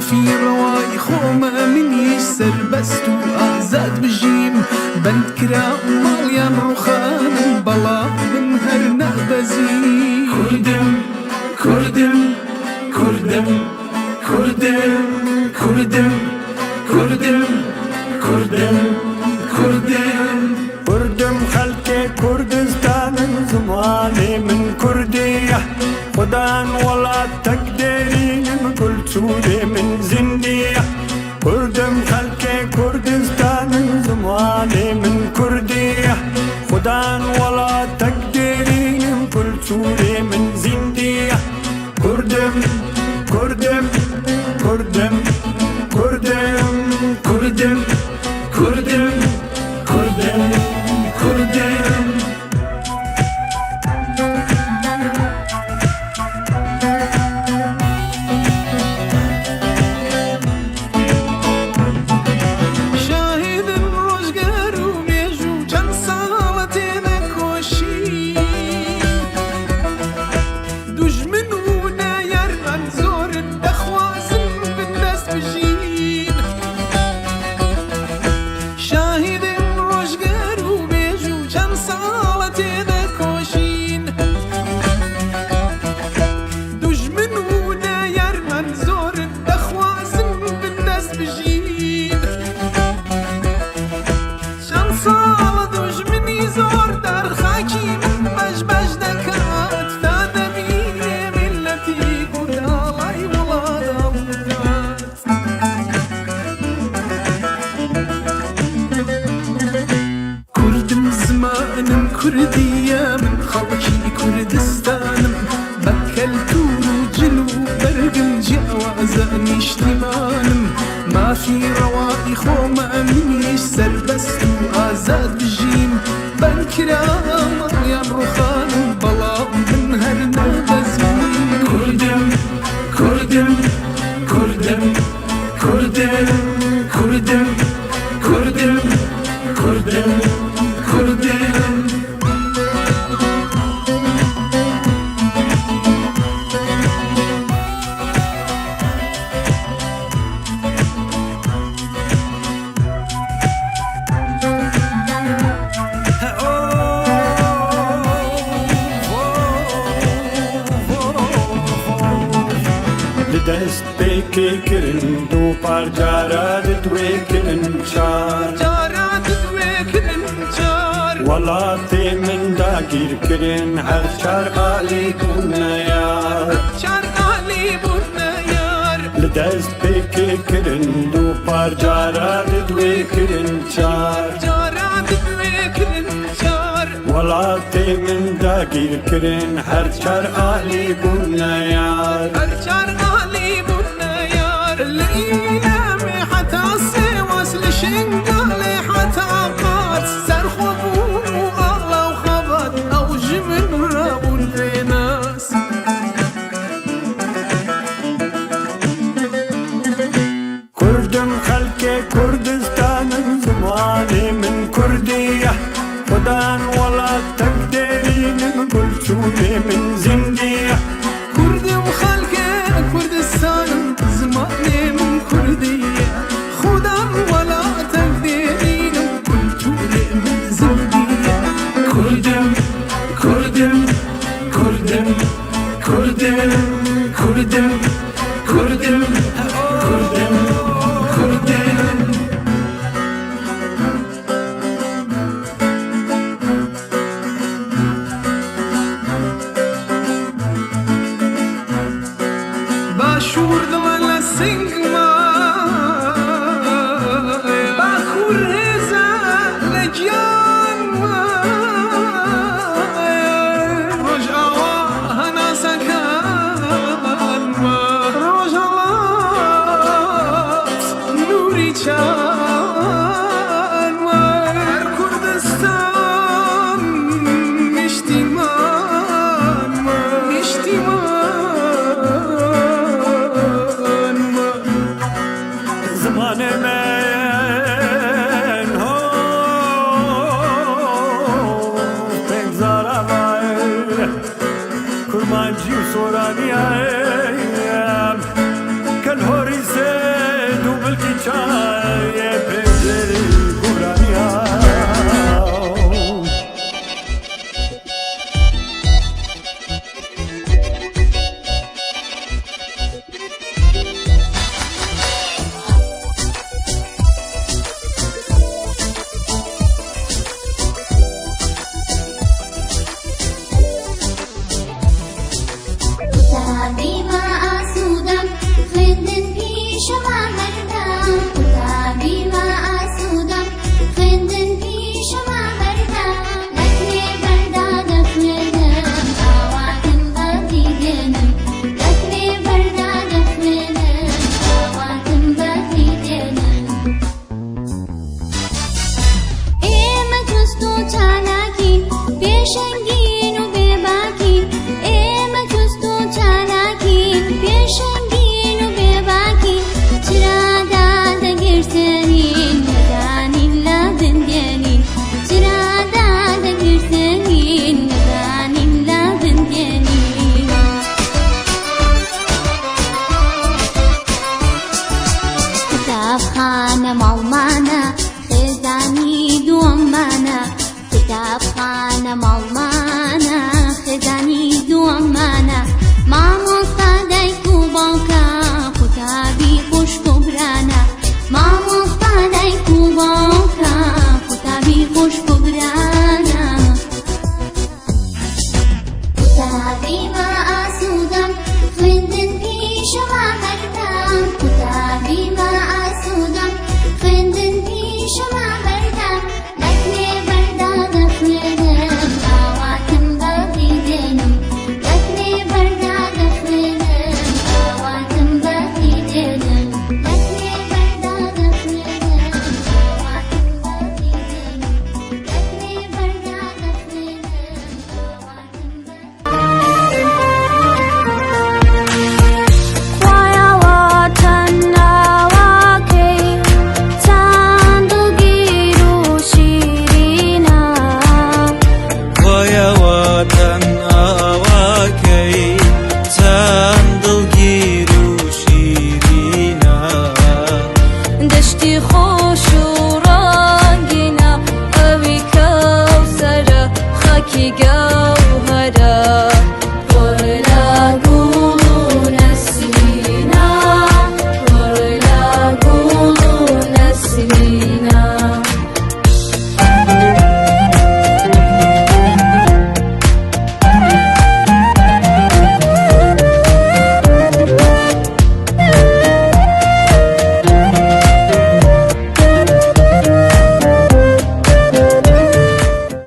في رواي خوما مني سربست وآزاد بجيم بند كرا ماليان رخان بلا من هرنا بزين كردم كردم كردم كردم كردم كردم كردم كردم كردم خلق كردستان زماني من كردية خدان ولا تقدرين من كل سوري من زندية كردم خلق كردستان زماني من كردية خدان ولا تقدرين من كل سوري من زندية كردم كردم كردم كردم كردم كردم كردم كردم شاهد روزگار و بیجو چند سالت نکشی دشمن و نیار من زور دخوازن به دست بجین شاهد روزگار و بیجو چند سالت نکشین دشمن و نیار من زور دخوازن به دست بجین سال دشمنی زور در خاکی من بج بج دکات تا دبیر ملتی کردالای ولادم دکات کردم زمانم کردیه من خلقی کردستانم بکل تور و جلو برگم جوازه نیشتیمانم ما في روائي خوما منيش سربست وآزاد بجيم بنكرام يا رخان بلا من هرنا بزين كردم كردم كردم كردم كردم كردم كردم كردم دست پیکی کرن دو پار جارا دوی کرن چار جارا دوی کرن چار ولاتی من داگیر کرن هر چار آلی بونیار چار آلی بونیار لدست پیکی کرن دو پار جارا دوی کرن چار جارا دوی کرن چار ولاتی من داگیر کرن هر چار آلی بونیار هر چار آلی بونیار الإيلام حتى سواس لشنقال حتى قات سرخبو الله وخبط أوج من رابو الفيناس كردم خلق كردستان زماني من كردية خدان ولا تقدرين من كل سوري من زندية كردم خلق كردستان زماني من كردية خدان ولا تقدرين كل سوري من زندية كردم كردم كردم كردم كردم كردم كردم كردم باشور دمال سنگما باکور هزا لجیان روش آوا هنا سکان روش آوا نوری چان هر کردستان مشتیمان مشتیمان زمان من هو بگذار اول کرمانجی و سورانی کل هوری چار